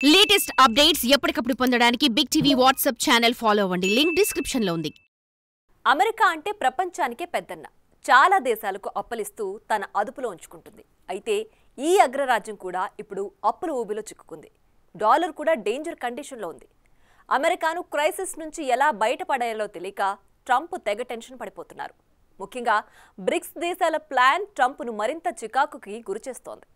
Latest updates ఎప్పటికప్పుడు పొందడానికి big TV WhatsApp channel follow అవ్వండి. లింక్ డిస్క్రిప్షన్ లో ఉంది. అమెరికా అంటే ప్రపంచానికే పెద్దన్న. చాలా దేశాలకు అప్పలిస్తూ తన అదుపులో ఉంచుకుంటుంది. అయితే ఈ అగ్రరాజ్యం కూడా ఇప్పుడు అప్పుల ఊబిలో చిక్కుకుంది. డాలర్ కూడా డేంజర్ కండిషన్లో ఉంది. అమెరికాను క్రైసిస్ నుంచి ఎలా బయటపడాలో తెలియక ట్రంప్ తెగ టెన్షన్ పడిపోతున్నారు. ముఖ్యంగా బ్రిక్స్ దేశాల ప్లాన్ ట్రంప్ను మరింత చికాకుకి గురిచేస్తోంది.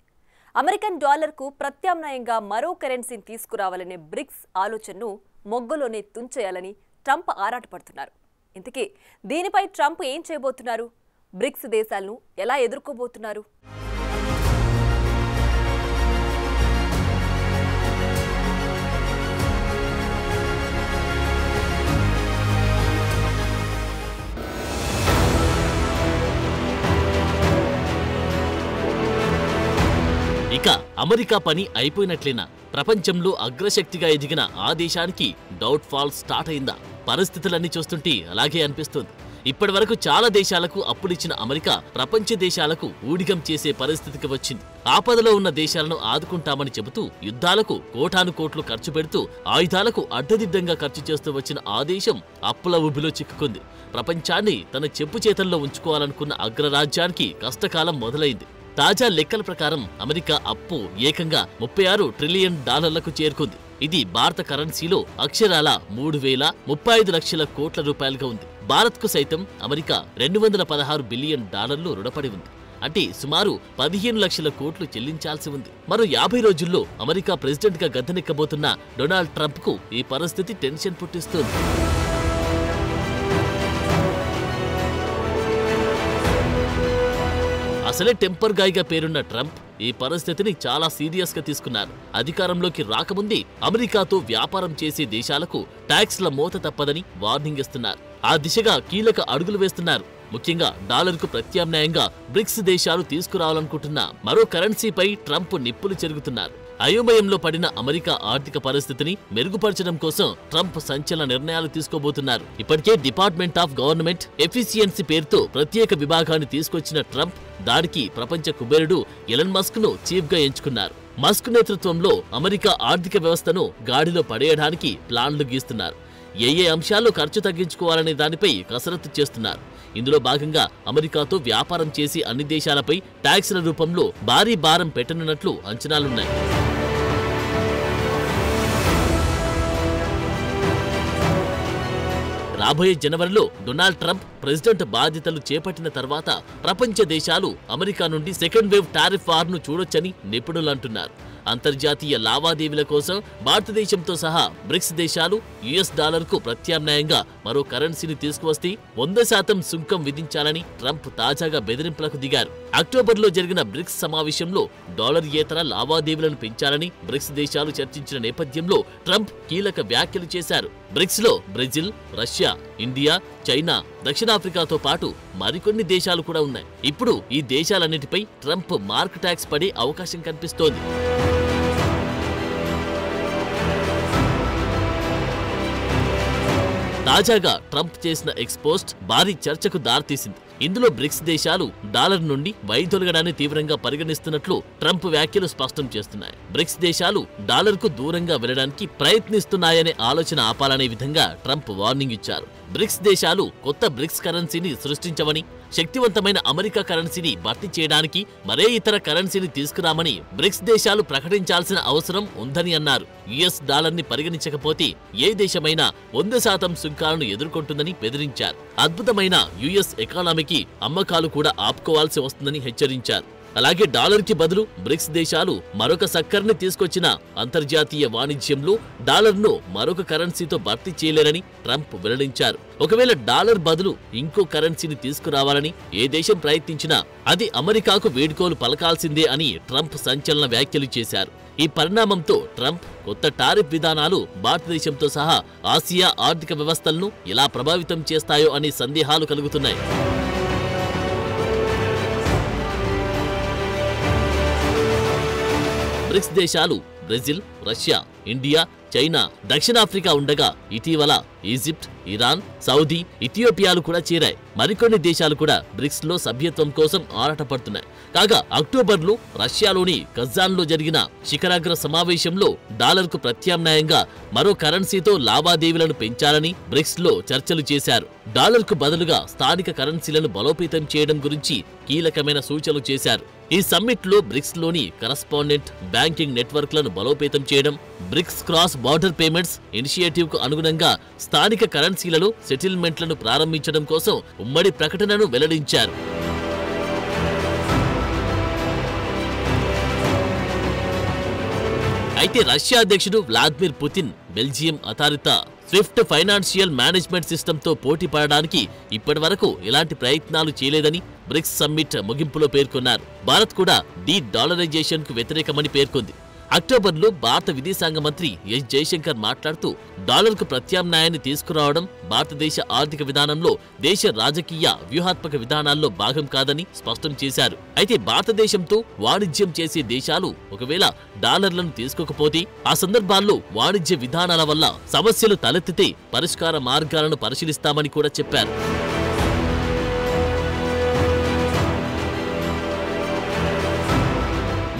అమెరికన్ డాలర్కు ప్రత్యామ్నాయంగా మరో కరెన్సీని తీసుకురావాలనే బ్రిక్స్ ఆలోచనను మొగ్గలోనే తుంచేయాలని ట్రంప్ ఆరాటపడుతున్నారు. ఇంతకీ దీనిపై ట్రంప్ ఏం చేయబోతున్నారు? బ్రిక్స్ దేశాలను ఎలా ఎదుర్కోబోతున్నారు? ఇక అమెరికా పని అయిపోయినట్లేనా? ప్రపంచంలో అగ్రశక్తిగా ఎదిగిన ఆ దేశానికి డౌట్ ఫాల్ స్టార్ట్ అయిందా? పరిస్థితులన్నీ చూస్తుంటే అలాగే అనిపిస్తుంది. ఇప్పటి వరకు చాలా దేశాలకు అప్పులిచ్చిన అమెరికా ప్రపంచ దేశాలకు ఊడిగం చేసే పరిస్థితికి వచ్చింది. ఆపదలో ఉన్న దేశాలను ఆదుకుంటామని చెబుతూ యుద్ధాలకు కోటాను కోట్లు ఖర్చు పెడుతూ ఆయుధాలకు అడ్డదిడ్డంగా ఖర్చు చేస్తూ వచ్చిన ఆ దేశం అప్పుల ఊబిలో చిక్కుకుంది. ప్రపంచాన్ని తన చెప్పు చేతల్లో ఉంచుకోవాలనుకున్న అగ్రరాజ్యానికి కష్టకాలం మొదలైంది. తాజా లెక్కల ప్రకారం అమెరికా అప్పు ఏకంగా $36 ట్రిలియన్ చేరుకుంది. ఇది భారత కరెన్సీలో అక్షరాల 3,035 లక్షల కోట్ల రూపాయలుగా ఉంది. భారత్కు సైతం అమెరికా $216 బిలియన్ రుణపడి ఉంది. అంటే సుమారు 15 లక్షల కోట్లు చెల్లించాల్సి ఉంది. మరో 50 రోజుల్లో అమెరికా ప్రెసిడెంట్ గా గద్దెనెక్కబోతున్న డొనాల్డ్ ట్రంప్ కు ఈ పరిస్థితి టెన్షన్ పుట్టిస్తుంది. అసలే టెంపర్ గాయ్గా పేరున్న ట్రంప్ ఈ పరిస్థితిని చాలా సీరియస్ గా తీసుకున్నారు. అధికారంలోకి రాకముందే అమెరికాతో వ్యాపారం చేసే దేశాలకు ట్యాక్స్ల మోత తప్పదని వార్నింగ్ ఇస్తున్నారు. ఆ దిశగా కీలక అడుగులు వేస్తున్నారు. ముఖ్యంగా డాలర్కు ప్రత్యామ్నాయంగా బ్రిక్స్ దేశాలు తీసుకురావాలనుకుంటున్న మరో కరెన్సీపై ట్రంప్ నిప్పులు చెరుగుతున్నారు. అయోమయంలో పడిన అమెరికా ఆర్థిక పరిస్థితిని మెరుగుపరచడం కోసం ట్రంప్ సంచలన నిర్ణయాలు తీసుకోబోతున్నారు. ఇప్పటికే డిపార్ట్మెంట్ ఆఫ్ గవర్నమెంట్ ఎఫిషియన్సీ పేరుతో ప్రత్యేక విభాగాన్ని తీసుకొచ్చిన ట్రంప్ దానికి ప్రపంచ కుబేరుడు ఎలన్ మస్క్ ను చీఫ్ గా ఎంచుకున్నారు. మస్క్ నేతృత్వంలో అమెరికా ఆర్థిక వ్యవస్థను గాడిలో పడేయడానికి ప్లాన్లు గీస్తున్నారు. ఏ అంశాల్లో ఖర్చు తగ్గించుకోవాలనే దానిపై కసరత్తు చేస్తున్నారు. ఇందులో భాగంగా అమెరికాతో వ్యాపారం చేసి అన్ని దేశాలపై ట్యాక్స్ల రూపంలో భారీ భారం పెట్టనున్నట్లు అంచనాలున్నాయి. రాబోయే జనవరిలో డొనాల్డ్ ట్రంప్ ప్రెసిడెంట్ బాధ్యతలు చేపట్టిన తర్వాత ప్రపంచ దేశాలు అమెరికా నుండి సెకండ్ వేవ్ టారిఫ్ వార్ ను చూడొచ్చని నిపుణులు అంటున్నారు. అంతర్జాతీయ లావాదేవీల కోసం భారతదేశంతో సహా బ్రిక్స్ దేశాలు యుఎస్ డాలర్కు ప్రత్యామ్నాయంగా మరో కరెన్సీని తీసుకువస్తే 100% సుంకం విధించాలని ట్రంప్ తాజాగా బెదిరింపులకు దిగారు. అక్టోబర్లో జరిగిన బ్రిక్స్ సమావేశంలో డాలర్యేతర లావాదేవీలను పెంచాలని బ్రిక్స్ దేశాలు చర్చించిన నేపథ్యంలో ట్రంప్ కీలక వ్యాఖ్యలు చేశారు. బ్రిక్స్ లో బ్రెజిల్, రష్యా, ఇండియా, చైనా, దక్షిణాఫ్రికాతో పాటు మరికొన్ని దేశాలు కూడా ఉన్నాయి. ఇప్పుడు ఈ దేశాలన్నిటిపై ట్రంప్ మార్క్ ట్యాక్స్ పడే అవకాశం కనిపిస్తోంది. తాజాగా ట్రంప్ చేసిన ఎక్స్పోస్ట్ భారీ చర్చకు దారితీసింది. ఇందులో బ్రిక్స్ దేశాలు డాలర్ నుండి వైదొలగడాన్ని తీవ్రంగా పరిగణిస్తున్నట్లు ట్రంప్ వ్యాఖ్యలు స్పష్టం చేస్తున్నాయి. బ్రిక్స్ దేశాలు డాలర్కు దూరంగా వెళ్లడానికి ప్రయత్నిస్తున్నాయనే ఆలోచన ఆపాలనే విధంగా ట్రంప్ వార్నింగ్ ఇచ్చారు. బ్రిక్స్ దేశాలు కొత్త బ్రిక్స్ కరెన్సీని సృష్టించమని, శక్తివంతమైన అమెరికా కరెన్సీని భర్తీ చేయడానికి మరే ఇతర కరెన్సీని తీసుకురామని బ్రిక్స్ దేశాలు ప్రకటించాల్సిన అవసరం ఉందని అన్నారు. యుఎస్ డాలర్ని పరిగణించకపోతే ఏ దేశమైనా 100% సుంకాలను ఎదుర్కొంటుందని బెదిరించారు. అద్భుతమైన యుఎస్ ఎకానమీకి అమ్మకాలు కూడా ఆపుకోవాల్సి వస్తుందని హెచ్చరించారు. అలాగే డాలర్కి బదులు బ్రిక్స్ దేశాలు మరొక సక్కర్ని తీసుకొచ్చిన అంతర్జాతీయ వాణిజ్యంలో డాలర్ను మరొక కరెన్సీతో భర్తీ చేయలేరని ట్రంప్ వెల్లడించారు. ఒకవేళ డాలర్ బదులు ఇంకో కరెన్సీని తీసుకురావాలని ఏ దేశం ప్రయత్నించినా అది అమెరికాకు వేడుకోలు పలకాల్సిందే అని ట్రంప్ సంచలన వ్యాఖ్యలు చేశారు. ఈ పరిణామంతో ట్రంప్ కొత్త టారిఫ్ విధానాలు భారతదేశంతో సహా ఆసియా ఆర్థిక వ్యవస్థలను ఎలా ప్రభావితం చేస్తాయో అనే సందేహాలు కలుగుతున్నాయి. బ్రిక్స్ దేశాలు బ్రెజిల్, రష్యా, ఇండియా, చైనా, దక్షిణాఫ్రికా ఉండగా ఇటీవల ఈజిప్ట్, ఇరాన్, సౌదీ, ఇథియోపియాలు కూడా చేరాయి. మరికొన్ని దేశాలు కూడా బ్రిక్స్ లో సభ్యత్వం కోసం ఆరాటపడుతున్నాయి. కాగా అక్టోబర్లో రష్యాలోని కజాన్లో జరిగిన శిఖరాగ్ర సమావేశంలో డాలర్కు ప్రత్యామ్నాయంగా మరో కరెన్సీతో లావాదేవీలను పెంచాలని బ్రిక్స్లో చర్చలు చేశారు. డాలర్కు బదులుగా స్థానిక కరెన్సీలను బలోపేతం చేయడం గురించి కీలకమైన సూచనలు చేశారు. ఈ సమ్మిట్లో బ్రిక్స్లోని కరస్పాండెంట్ బ్యాంకింగ్ నెట్వర్క్లను బలోపేతం చేయడం, బ్రిక్స్ క్రాస్ బార్డర్ పేమెంట్స్ ఇనిషియేటివ్కు అనుగుణంగా స్థానిక కరెన్సీలలో సెటిల్మెంట్లను ప్రారంభించడం కోసం ఉమ్మడి ప్రకటనను వెల్లడించారు. అయితే రష్యా అధ్యక్షుడు Vladimir Putin Belgium authority swift financial management సిస్టంతో పోటీ పడడానికి ఇప్పటివరకు ఎలాంటి ప్రయత్నాలు చేయలేదని బ్రిక్స్ సమ్మిట్ ముగింపులో పేర్కొన్నారు. భారత్ కూడా డీ-డాలరైజేషన్ కు వ్యతిరేకమని పేర్కొంది. అక్టోబర్లో భారత విదేశాంగ మంత్రి ఎస్ జయశంకర్ మాట్లాడుతూ డాలర్కు ప్రత్యామ్నాయాన్ని తీసుకురావడం భారతదేశ ఆర్థిక విధానంలో, దేశ రాజకీయ వ్యూహాత్మక విధానాల్లో భాగం కాదని స్పష్టం చేశారు. అయితే భారతదేశంతో వాణిజ్యం చేసే దేశాలు ఒకవేళ డాలర్లను తీసుకోకపోతే ఆ సందర్భాల్లో వాణిజ్య విధానాల వల్ల సమస్యలు తలెత్తితే పరిష్కార మార్గాలను పరిశీలిస్తామని కూడా చెప్పారు.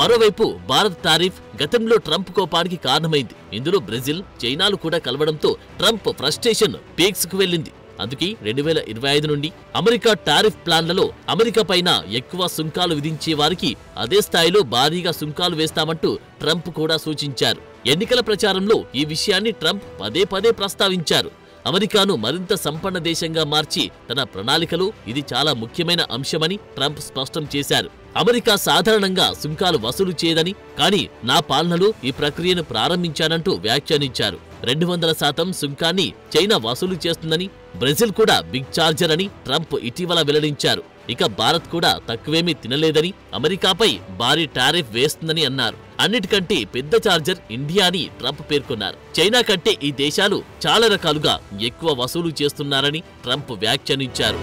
మరోవైపు భారత్ టారిఫ్ గతంలో ట్రంప్ కోపానికి కారణమైంది. ఇందులో బ్రెజిల్, చైనాలు కూడా కలవడంతో ట్రంప్ ఫ్రస్ట్రేషన్ పీక్స్ కు వెళ్లింది. అందుకే 2025 నుండి అమెరికా టారిఫ్ ప్లాన్లలో అమెరికా పైన ఎక్కువ సుంకాలు విధించే వారికి అదే స్థాయిలో భారీగా సుంకాలు వేస్తామంటూ ట్రంప్ కూడా సూచించారు. ఎన్నికల ప్రచారంలో ఈ విషయాన్ని ట్రంప్ పదే పదే ప్రస్తావించారు. అమెరికాను మరింత సంపన్న దేశంగా మార్చి తన ప్రణాళికలో ఇది చాలా ముఖ్యమైన అంశమని ట్రంప్ స్పష్టం చేశారు. అమెరికా సాధారణంగా సుంకాలు వసూలు చేయదని, కానీ నా పాలనలో ఈ ప్రక్రియను ప్రారంభించానంటూ వ్యాఖ్యానించారు. 200% సుంకాన్ని చైనా వసూలు చేస్తుందని, బ్రెజిల్ కూడా బిగ్ చార్జర్ అని ట్రంప్ ఇటీవల వెల్లడించారు. ఇక భారత్ కూడా తక్కువేమీ తినలేదని, అమెరికాపై భారీ టారిఫ్ వేస్తుందని అన్నారు. అన్నిటికంటే పెద్ద చార్జర్ ఇండియా అని ట్రంప్ పేర్కొన్నారు. చైనా కంటే ఈ దేశాలు చాలా రకాలుగా ఎక్కువ వసూలు చేస్తున్నారని ట్రంప్ వ్యాఖ్యానించారు.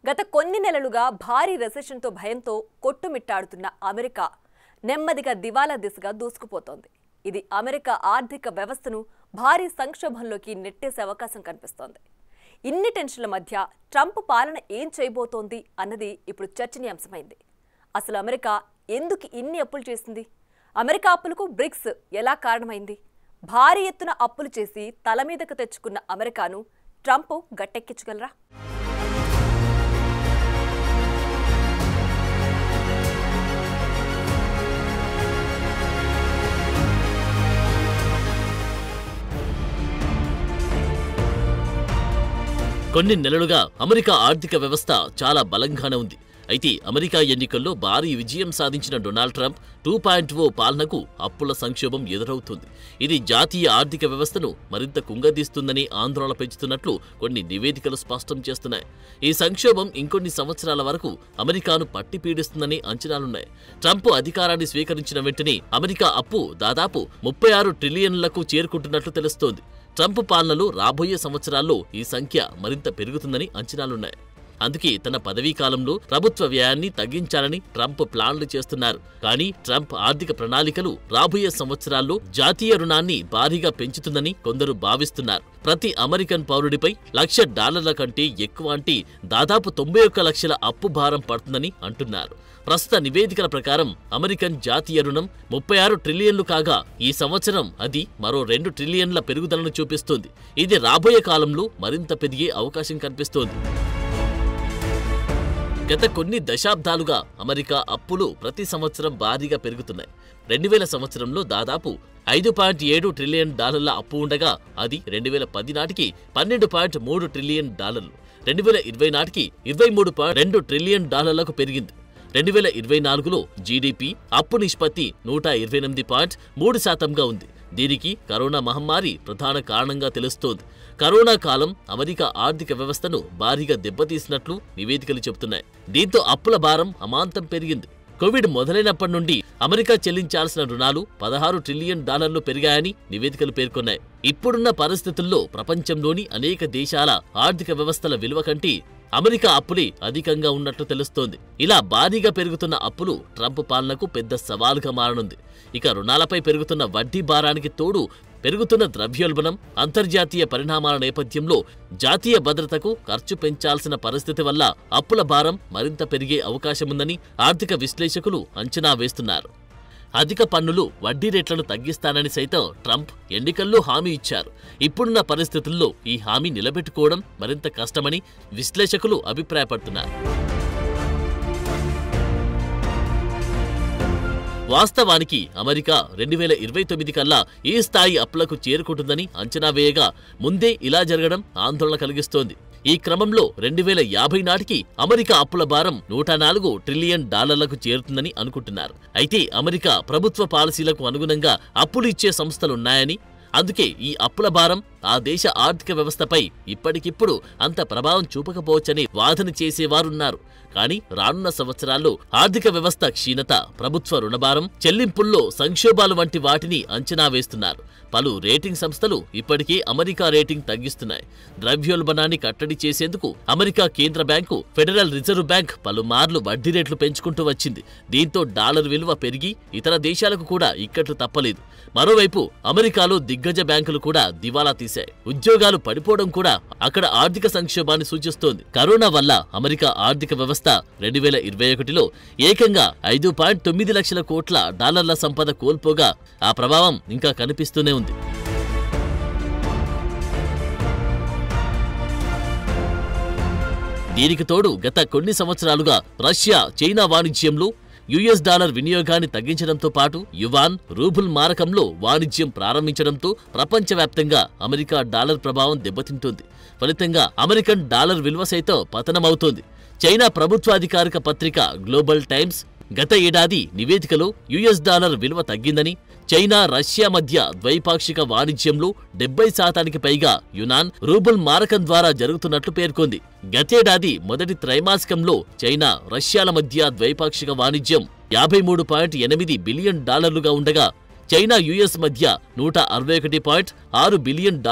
గత కొన్ని నెలలుగా భారీ రెసెషన్తో భయంతో కొట్టుమిట్టాడుతున్న అమెరికా నెమ్మదిగా దివాలా దిశగా దూసుకుపోతోంది. ఇది అమెరికా ఆర్థిక వ్యవస్థను భారీ సంక్షోభంలోకి నెట్టేసే అవకాశం కనిపిస్తోంది. ఇన్ని టెన్షన్ల మధ్య ట్రంప్ పాలన ఏం చేయబోతోంది అన్నది ఇప్పుడు చర్చనీయాంశమైంది. అసలు అమెరికా ఎందుకు ఇన్ని అప్పులు చేసింది? అమెరికా అప్పులకు బ్రిక్స్ ఎలా కారణమైంది? భారీ ఎత్తున అప్పులు చేసి తల మీదకు తెచ్చుకున్న అమెరికాను ట్రంప్ గట్టెక్కించగలరా? కొన్ని నెలలుగా అమెరికా ఆర్థిక వ్యవస్థ చాలా బలంగానే ఉంది. అయితే అమెరికా ఎన్నికల్లో భారీ విజయం సాధించిన డొనాల్డ్ ట్రంప్ 2.0 పాలనకు అప్పుల సంక్షోభం ఎదురవుతుంది. ఇది జాతీయ ఆర్థిక వ్యవస్థను మరింత కుంగదీస్తుందని ఆందోళన పెంచుతున్నట్లు కొన్ని నివేదికలు స్పష్టం చేస్తున్నాయి. ఈ సంక్షోభం ఇంకొన్ని సంవత్సరాల వరకు అమెరికాను పట్టిపీడిస్తుందని అంచనాలున్నాయి. ట్రంప్ అధికారాన్ని స్వీకరించిన వెంటనే అమెరికా అప్పు దాదాపు 36 ట్రిలియన్లకు చేరుకుంటున్నట్లు తెలుస్తోంది. ట్రంప్ పాలనలో రాబోయే సంవత్సరాల్లో ఈ సంఖ్య మరింత పెరుగుతుందని అంచనాలున్నాయి. అందుకే తన పదవీ కాలంలో ప్రభుత్వ వ్యయాన్ని తగ్గించాలని ట్రంప్ ప్లాన్లు చేస్తున్నారు. కానీ ట్రంప్ ఆర్థిక ప్రణాళికలు రాబోయే సంవత్సరాల్లో జాతీయ రుణాన్ని భారీగా పెంచుతుందని కొందరు భావిస్తున్నారు. ప్రతి అమెరికన్ పౌరుడిపై $1,00,000 కంటే ఎక్కువ అంటే దాదాపు 91 లక్షల అప్పు భారం పడుతుందని అంటున్నారు. ప్రస్తుత నివేదికల ప్రకారం అమెరికన్ జాతీయ రుణం 36 ట్రిలియన్లు కాగా ఈ సంవత్సరం అది మరో 2 ట్రిలియన్ల పెరుగుదలను చూపిస్తోంది. ఇది రాబోయే కాలంలో మరింత పెరిగే అవకాశం కనిపిస్తోంది. గత కొన్ని దశాబ్దాలుగా అమెరికా అప్పులు ప్రతి సంవత్సరం భారీగా పెరుగుతున్నాయి. 2000 సంవత్సరంలో దాదాపు $5.7 ట్రిలియన్ అప్పు ఉండగా అది 2010 నాటికి $12.3 ట్రిలియన్, 2020 నాటికి $23.2 ట్రిలియన్ పెరిగింది. 2024లో జీడీపీ అప్పు నిష్పత్తి 128.3%గా ఉంది. దీనికి కరోనా మహమ్మారి ప్రధాన కారణంగా తెలుస్తోంది. కరోనా కాలం అమెరికా ఆర్థిక వ్యవస్థను భారీగా దెబ్బతీసినట్లు నివేదికలు చెబుతున్నాయి. దీంతో అప్పుల భారం అమాంతం పెరిగింది. కోవిడ్ మొదలైనప్పటి నుండి అమెరికా చెల్లించాల్సిన రుణాలు $16 ట్రిలియన్ పెరిగాయని నివేదికలు పేర్కొన్నాయి. ఇప్పుడున్న పరిస్థితుల్లో ప్రపంచంలోని అనేక దేశాల ఆర్థిక వ్యవస్థల విలువ కంటే అమెరికా అప్పులే అధికంగా ఉన్నట్లు తెలుస్తోంది. ఇలా భారీగా పెరుగుతున్న అప్పులు ట్రంప్ పాలనకు పెద్ద సవాలుగా మారనుంది. ఇక రుణాలపై పెరుగుతున్న వడ్డీ భారానికి తోడు పెరుగుతున్న ద్రవ్యోల్బణం, అంతర్జాతీయ పరిణామాల నేపథ్యంలో జాతీయ భద్రతకు ఖర్చు పెంచాల్సిన పరిస్థితి వల్ల అప్పుల భారం మరింత పెరిగే అవకాశముందని ఆర్థిక విశ్లేషకులు అంచనా వేస్తున్నారు. అధిక పన్నులు, వడ్డీ రేట్లను తగ్గిస్తానని సైతం ట్రంప్ ఎన్నికల్లో హామీ ఇచ్చారు. ఇప్పుడున్న పరిస్థితుల్లో ఈ హామీ నిలబెట్టుకోవడం మరింత కష్టమని విశ్లేషకులు అభిప్రాయపడుతున్నారు. వాస్తవానికి అమెరికా 2029 కల్లా ఈ స్థాయి అప్పులకు చేరుకుంటుందని అంచనా వేయగా ముందే ఇలా జరగడం ఆందోళన కలిగిస్తోంది. ఈ క్రమంలో 2050 నాటికి అమెరికా అప్పుల భారం $104 ట్రిలియన్ చేరుతుందని అనుకుంటున్నారు. అయితే అమెరికా ప్రభుత్వ పాలసీలకు అనుగుణంగా అప్పులు ఇచ్చే సంస్థలున్నాయని, అందుకే ఈ అప్పుల భారం ఆ దేశ ఆర్థిక వ్యవస్థపై ఇప్పటికిప్పుడు అంత ప్రభావం చూపకపోవచ్చని వాదన చేసేవారున్నారు. కానీ రానున్న సంవత్సరాల్లో ఆర్థిక వ్యవస్థ క్షీణత, ప్రభుత్వ రుణభారం, చెల్లింపుల్లో సంక్షోభాలు వంటి వాటిని అంచనా వేస్తున్నారు. పలు రేటింగ్ సంస్థలు ఇప్పటికే అమెరికా రేటింగ్ తగ్గిస్తున్నాయి. ద్రవ్యోల్బణాన్ని కట్టడి చేసేందుకు అమెరికా కేంద్ర బ్యాంకు, ఫెడరల్ రిజర్వ్ బ్యాంక్ పలుమార్లు వడ్డీ రేట్లు పెంచుకుంటూ వచ్చింది. దీంతో డాలర్ విలువ పెరిగి ఇతర దేశాలకు కూడా ఇక్కట్లు తప్పలేదు. మరోవైపు అమెరికాలో దిగ్గజ బ్యాంకులు కూడా దివాలా తీశాయి. ఉద్యోగాలు పడిపోవడం కూడా అక్కడ ఆర్థిక సంక్షోభాన్ని సూచిస్తోంది. కరోనా వల్ల అమెరికా ఆర్థిక వ్యవస్థ 2021లో ఏకంగా $5.9 లక్షల కోట్ల సంపద కోల్పోగా ఆ ప్రభావం ఇంకా కనిపిస్తూనే ఉంది. దీనికి తోడు గత కొన్ని సంవత్సరాలుగా రష్యా, చైనా వాణిజ్యంలో యుఎస్ డాలర్ వినియోగాన్ని తగ్గించడంతో పాటు యువాన్, రూబుల్ మారకంలో వాణిజ్యం ప్రారంభించడంతో ప్రపంచవ్యాప్తంగా అమెరికా డాలర్ ప్రభావం దెబ్బతింటోంది. ఫలితంగా అమెరికన్ డాలర్ విలువ సైతం పతనమవుతోంది. చైనా ప్రభుత్వాధికారిక పత్రిక గ్లోబల్ టైమ్స్ గత ఏడాది నివేదికలో యుఎస్ డాలర్ విలువ తగ్గిందని, చైనా, రష్యా మధ్య ద్వైపాక్షిక వాణిజ్యంలో 70% పైగా యునాన్, రూబుల్ మారకం ద్వారా జరుగుతున్నట్లు పేర్కొంది. గతేడాది మొదటి త్రైమాసికంలో చైనా, రష్యాల మధ్య ద్వైపాక్షిక వాణిజ్యం $53.8 బిలియన్ ఉండగా చైనా, యుఎస్ మధ్య $161.6 బిలియన్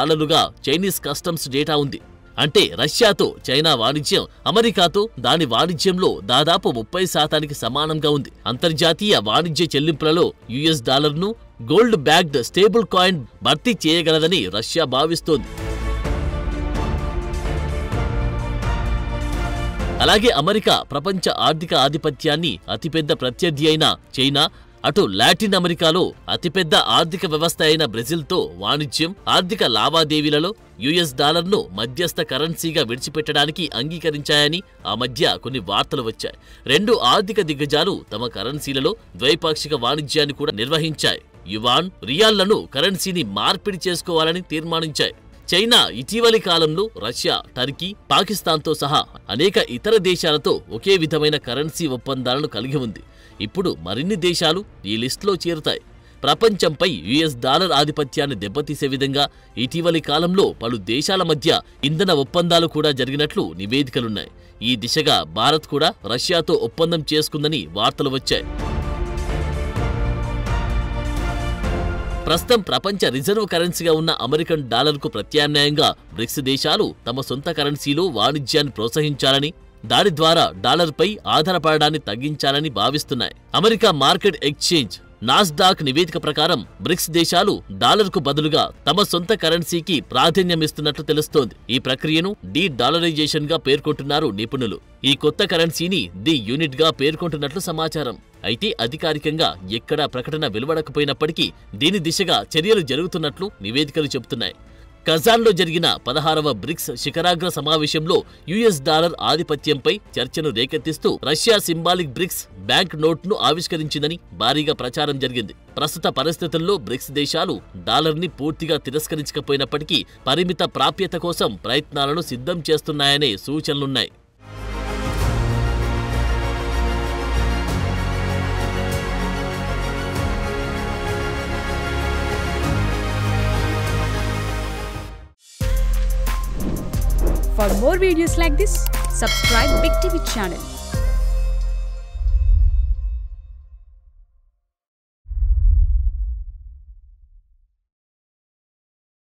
చైనీస్ కస్టమ్స్ డేటా ఉంది. అంటే రష్యాతో చైనా వాణిజ్యం అమెరికాతో దాని వాణిజ్యంలో దాదాపు 30% సమానంగా ఉంది. అంతర్జాతీయ వాణిజ్య చెల్లింపులలో యుఎస్ డాలర్ను గోల్డ్ బ్యాక్డ్ స్టేబుల్ కాయిన్ భర్తీ చేయగలదని రష్యా భావిస్తోంది. అలాగే అమెరికా ప్రపంచ ఆర్థిక ఆధిపత్యాన్ని అతిపెద్ద ప్రత్యర్థి అయిన చైనా, అటు లాటిన్ అమెరికాలో అతిపెద్ద ఆర్థిక వ్యవస్థ అయిన బ్రెజిల్తో వాణిజ్యం, ఆర్థిక లావాదేవీలలో యుఎస్ డాలర్ను మధ్యస్థ కరెన్సీగా విడిచిపెట్టడానికి అంగీకరించాయని ఆ మధ్య కొన్ని వార్తలు వచ్చాయి. రెండు ఆర్థిక దిగ్గజాలు తమ కరెన్సీలలో ద్వైపాక్షిక వాణిజ్యాన్ని కూడా నిర్వహించాయి. యువాన్, రియాల్లను కరెన్సీని మార్పిడి చేసుకోవాలని తీర్మానించాయి. చైనా ఇటీవలి కాలంలో రష్యా, టర్కీ, పాకిస్తాన్తో సహా అనేక ఇతర దేశాలతో ఒకే విధమైన కరెన్సీ ఒప్పందాలను కలిగి ఉంది. ఇప్పుడు మరిన్ని దేశాలు ఈ లిస్టులో చేరుతాయి. ప్రపంచంపై యుఎస్ డాలర్ ఆధిపత్యాన్ని దెబ్బతీసే విధంగా ఇటీవలి కాలంలో పలు దేశాల మధ్య ఇంధన ఒప్పందాలు కూడా జరిగినట్లు నివేదికలున్నాయి. ఈ దిశగా భారత్ కూడా రష్యాతో ఒప్పందం చేసుకుందని వార్తలు వచ్చాయి. ప్రస్తుతం ప్రపంచ రిజర్వ్ కరెన్సీగా ఉన్న అమెరికన్ డాలర్కు ప్రత్యామ్నాయంగా బ్రిక్స్ దేశాలు తమ సొంత కరెన్సీలో వాణిజ్యాన్ని ప్రోత్సహించాలని, దాని ద్వారా డాలర్పై ఆధారపడడాన్ని తగ్గించాలని భావిస్తున్నాయి. అమెరికా మార్కెట్ ఎక్స్చేంజ్ నాస్డాక్ నివేదిక ప్రకారం బ్రిక్స్ దేశాలు డాలర్కు బదులుగా తమ సొంత కరెన్సీకి ప్రాధాన్యమిస్తున్నట్లు తెలుస్తోంది. ఈ ప్రక్రియను డీ-డాలరైజేషన్ గా పేర్కొంటున్నారు నిపుణులు. ఈ కొత్త కరెన్సీని ది యూనిట్ గా పేర్కొంటున్నట్లు సమాచారం. అయితే అధికారికంగా ఎక్కడా ప్రకటన వెలువడకపోయినప్పటికీ దీని దిశగా చర్యలు జరుగుతున్నట్లు నివేదికలు చెబుతున్నాయి. కజాన్లో జరిగిన 16వ బ్రిక్స్ శిఖరాగ్ర సమావేశంలో యుఎస్ డాలర్ ఆధిపత్యంపై చర్చను రేకెత్తిస్తూ రష్యా సింబాలిక్ బ్రిక్స్ బ్యాంక్ నోట్ను ఆవిష్కరించిందని భారీగా ప్రచారం జరిగింది. ప్రస్తుత పరిస్థితుల్లో బ్రిక్స్ దేశాలు డాలర్ని పూర్తిగా తిరస్కరించకపోయినప్పటికీ పరిమిత ప్రాప్యత కోసం ప్రయత్నాలను సిద్ధం చేస్తున్నాయనే సూచనలున్నాయి. For more videos like this, subscribe Big TV channel.